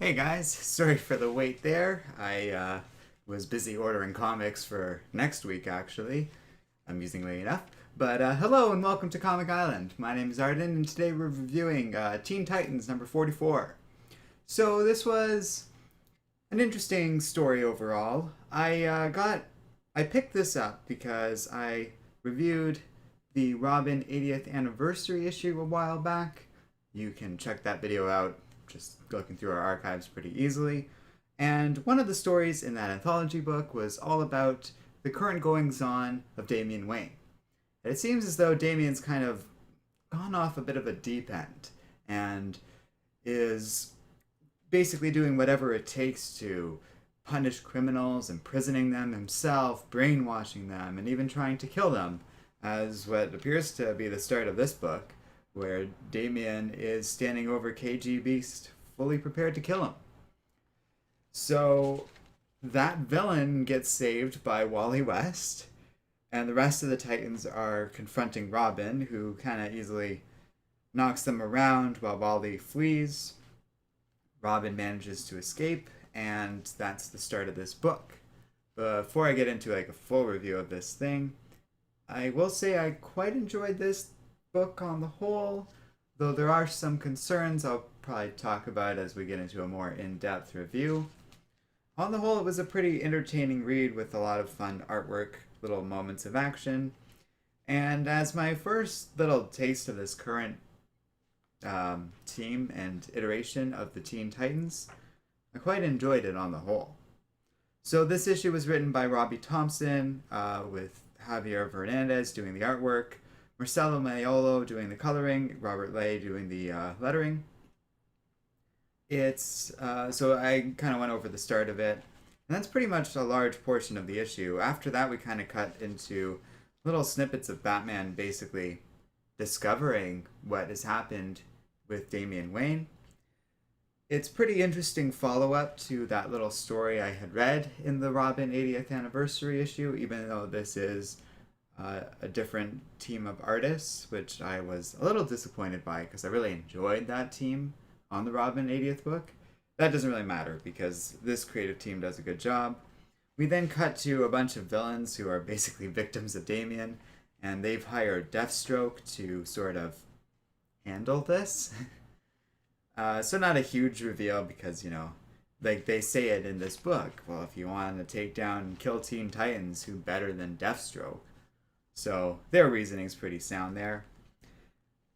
Hey guys, sorry for the wait there. I was busy ordering comics for next week, actually, amusingly enough. But hello and welcome to Comic Island. My name is Arden, and today we're reviewing Teen Titans number 44. So this was an interesting story overall. I picked this up because I reviewed the Robin 80th anniversary issue a while back. You can check that video out just looking through our archives pretty easily. And one of the stories in that anthology book was all about the current goings on of Damian Wayne. It seems as though Damien's kind of gone off a bit of a deep end and is basically doing whatever it takes to punish criminals, imprisoning them himself, brainwashing them, and even trying to kill them, as what appears to be the start of this book, where Damien is standing over KG Beast, fully prepared to kill him. So that villain gets saved by Wally West, and the rest of the Titans are confronting Robin, who kind of easily knocks them around while Wally flees. Robin manages to escape, and that's the start of this book. Before I get into like a full review of this thing, I will say I quite enjoyed this book on the whole, though there are some concerns I'll probably talk about as we get into a more in-depth review. On the whole, it was a pretty entertaining read with a lot of fun artwork, little moments of action, and as my first little taste of this current team and iteration of the Teen Titans, I quite enjoyed it on the whole. So this issue was written by Robbie Thompson, with Javier Fernandez doing the artwork, Marcelo Maiolo doing the coloring, Robert Lay doing the lettering. It's so I kind of went over the start of it, and that's pretty much a large portion of the issue. After that, we kind of cut into little snippets of Batman basically discovering what has happened with Damian Wayne. It's pretty interesting follow-up to that little story I had read in the Robin 80th anniversary issue, even though this is a different team of artists, which I was a little disappointed by because I really enjoyed that team on the Robin 80th book. That doesn't really matter because this creative team does a good job. We then cut to a bunch of villains who are basically victims of Damien, and they've hired Deathstroke to sort of handle this. So not a huge reveal because, like they say it in this book. Well, if you want to take down and kill Teen Titans, who better than Deathstroke? So their reasoning's pretty sound there.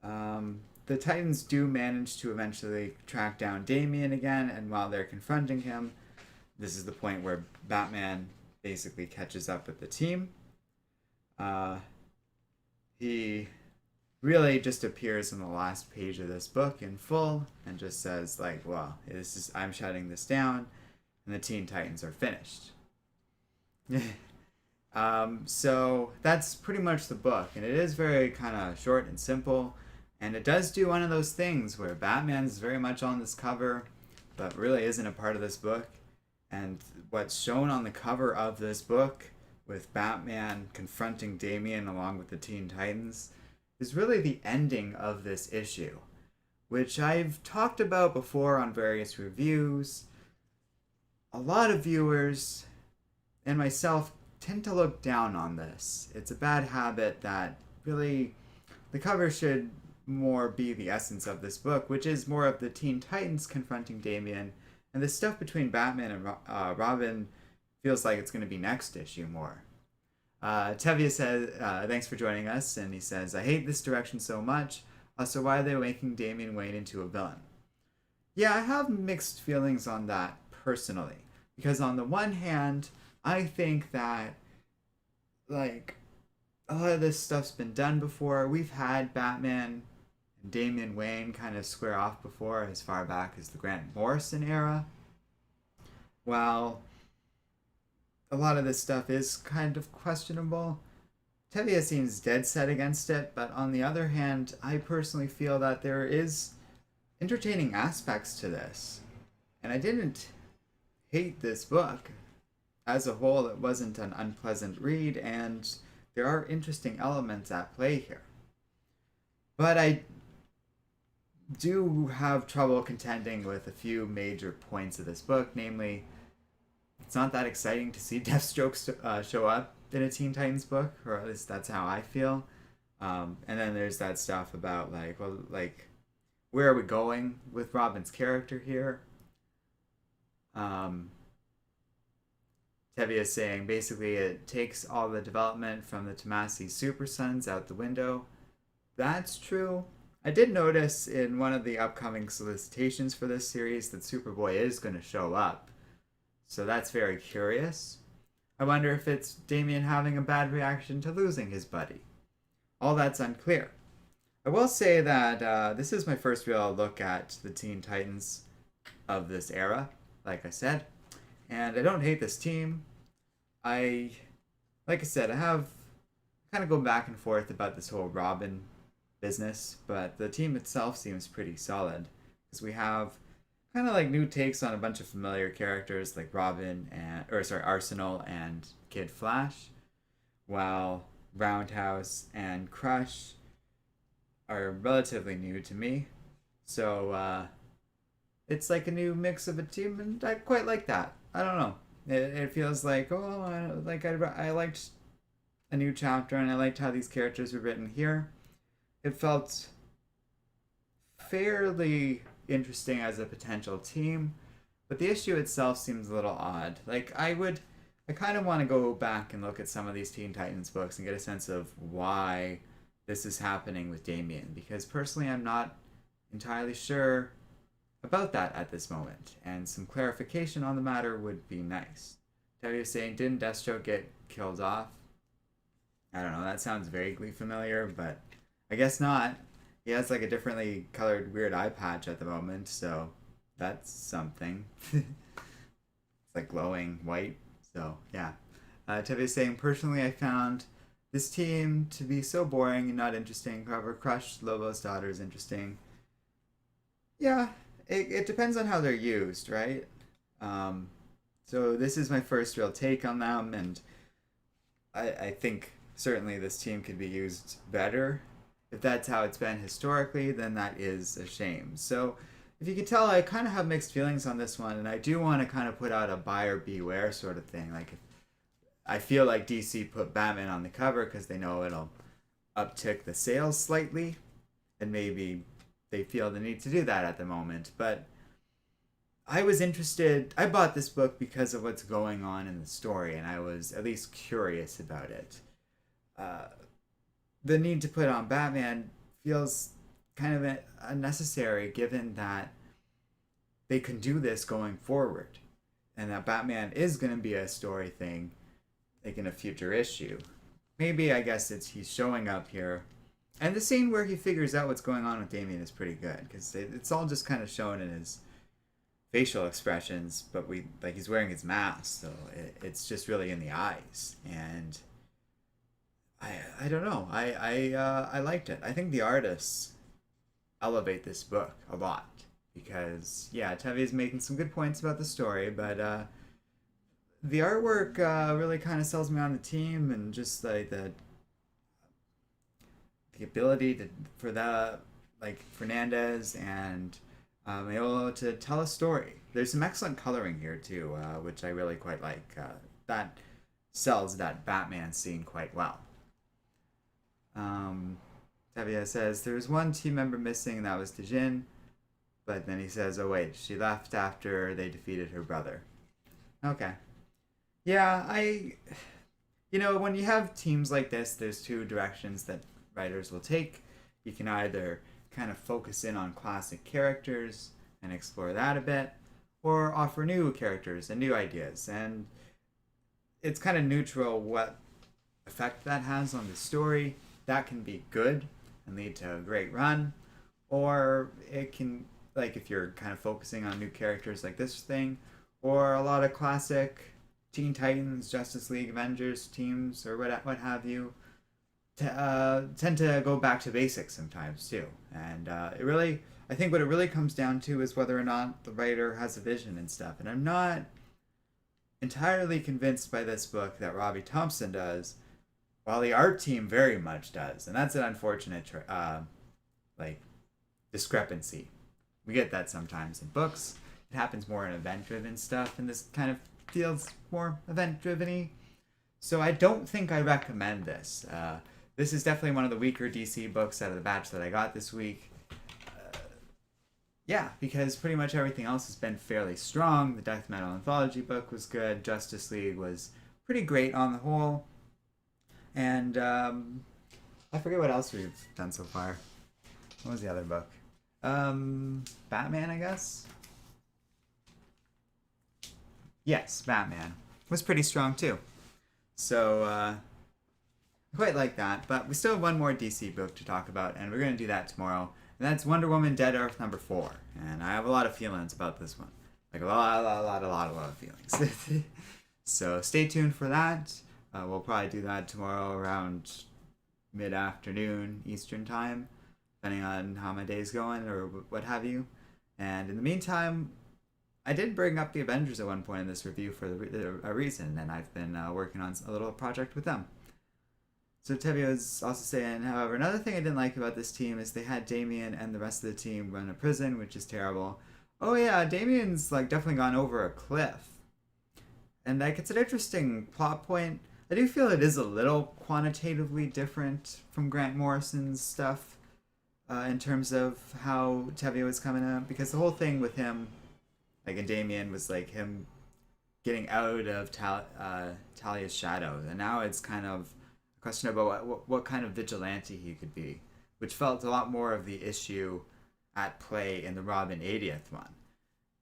The Titans do manage to eventually track down Damien again, and while they're confronting him, this is the point where Batman basically catches up with the team. He really just appears in the last page of this book in full and just says like, well, I'm shutting this down, and the Teen Titans are finished. So that's pretty much the book, and it is very kind of short and simple, and it does do one of those things where Batman's very much on this cover, but really isn't a part of this book, and what's shown on the cover of this book with Batman confronting Damien along with the Teen Titans is really the ending of this issue, which I've talked about before on various reviews. A lot of viewers, and myself, tend to look down on this. It's a bad habit that really the cover should more be the essence of this book, which is more of the Teen Titans confronting Damien, and the stuff between Batman and Robin feels like it's going to be next issue more. Tevye says, thanks for joining us, and he says, I hate this direction so much, so why are they making Damian Wayne into a villain? Yeah, I have mixed feelings on that personally, because on the one hand, I think that, like, a lot of this stuff's been done before. We've had Batman and Damian Wayne kind of square off before, as far back as the Grant Morrison era. While a lot of this stuff is kind of questionable, Tevye seems dead set against it, but on the other hand, I personally feel that there is entertaining aspects to this. And I didn't hate this book. As a whole, it wasn't an unpleasant read, and there are interesting elements at play here. But I do have trouble contending with a few major points of this book, namely, it's not that exciting to see Deathstroke show up in a Teen Titans book, or at least that's how I feel. And then there's that stuff about like, well, like, where are we going with Robin's character here? Um, Tevye is saying basically it takes all the development from the Tomasi Super Sons out the window. That's true. I did notice in one of the upcoming solicitations for this series that Superboy is going to show up. So that's very curious. I wonder if it's Damien having a bad reaction to losing his buddy. All that's unclear. I will say that this is my first real look at the Teen Titans of this era, like I said. And I don't hate this team. Like I said, I have kind of go back and forth about this whole Robin business, but the team itself seems pretty solid because we have kind of like new takes on a bunch of familiar characters like Arsenal and Kid Flash, while Roundhouse and Crush are relatively new to me. So it's like a new mix of a team, and I quite like that. I don't know. It feels like I liked a new chapter, and I liked how these characters were written here. It felt fairly interesting as a potential team, but the issue itself seems a little odd. Like I kind of want to go back and look at some of these Teen Titans books and get a sense of why this is happening with Damien, because personally I'm not entirely sure about that at this moment, and some clarification on the matter would be nice. Tevye is saying, didn't Deathstroke get killed off? I don't know, that sounds vaguely familiar, but I guess not. He has like a differently colored weird eye patch at the moment, so that's something. It's like glowing white, so yeah. Tevye is saying, personally I found this team to be so boring and not interesting. However, Crush, Lobo's daughter is interesting. Yeah, it depends on how they're used, right? So this is my first real take on them, and I think certainly this team could be used better. If that's how it's been historically, then that is a shame. So if you can tell, I kind of have mixed feelings on this one, and I do want to kind of put out a buyer beware sort of thing. Like, if I feel like DC put Batman on the cover because they know it'll uptick the sales slightly, and maybe they feel the need to do that at the moment. But I was interested. I bought this book because of what's going on in the story, and I was at least curious about it. The need to put on Batman feels kind of unnecessary given that they can do this going forward, and that Batman is going to be a story thing like in a future issue. Maybe I guess he's showing up here. And the scene where he figures out what's going on with Damien is pretty good because it's all just kind of shown in his facial expressions, but he's wearing his mask, so it's just really in the eyes. And I don't know. I liked it. I think the artists elevate this book a lot because yeah, Tevye is making some good points about the story, but the artwork really kind of sells me on the team and just like the ability for the like Fernandez and Mayolo to tell a story. There's some excellent coloring here too, which I really quite like. That sells that Batman scene quite well. Tevye says there's one team member missing, and that was Tajin, but then he says, "Oh wait, she left after they defeated her brother." Okay, yeah, when you have teams like this, there's two directions that writers will take. You can either kind of focus in on classic characters and explore that a bit, or offer new characters and new ideas. And it's kind of neutral what effect that has on the story. That can be good and lead to a great run, or it can, like if you're kind of focusing on new characters like this thing, or a lot of classic Teen Titans, Justice League, Avengers teams, or what have you, tend to go back to basics sometimes too. And I think what it really comes down to is whether or not the writer has a vision and stuff. And I'm not entirely convinced by this book that Robbie Thompson does, while the art team very much does. And that's an unfortunate discrepancy. We get that sometimes in books. It happens more in event-driven stuff, and this kind of feels more event-driven-y. So I don't think I recommend this. This is definitely one of the weaker DC books out of the batch that I got this week. Yeah, because pretty much everything else has been fairly strong. The Death Metal Anthology book was good. Justice League was pretty great on the whole. And I forget what else we've done so far. What was the other book? Batman, I guess? Yes, Batman. Was pretty strong too. So, I quite like that. But we still have one more DC book to talk about, and we're going to do that tomorrow. And that's Wonder Woman Dead Earth number 4. And I have a lot of feelings about this one. Like a lot of feelings. So stay tuned for that. We'll probably do that tomorrow around mid-afternoon Eastern time, depending on how my day's going or what have you. And in the meantime, I did bring up the Avengers at one point in this review for a reason, and I've been working on a little project with them. So Tevye was also saying, however, another thing I didn't like about this team is they had Damien and the rest of the team run a prison, which is terrible. Oh yeah, Damien's like definitely gone over a cliff. And like it's an interesting plot point. I do feel it is a little quantitatively different from Grant Morrison's stuff in terms of how Tevye was coming up, because the whole thing with him, like in Damien, was like him getting out of Talia's shadow, and now it's kind of a question about what kind of vigilante he could be, which felt a lot more of the issue at play in the Robin 80th one.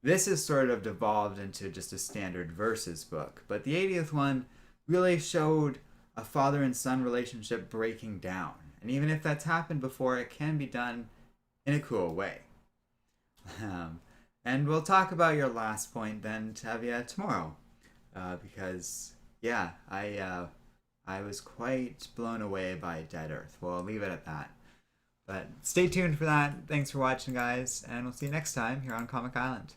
This is sort of devolved into just a standard versus book, but the 80th one really showed a father and son relationship breaking down. And even if that's happened before, it can be done in a cool way. And we'll talk about your last point then, Tevye, tomorrow. Because, yeah, I was quite blown away by Dead Earth. We'll leave it at that. But stay tuned for that. Thanks for watching, guys, and we'll see you next time here on Comic Island.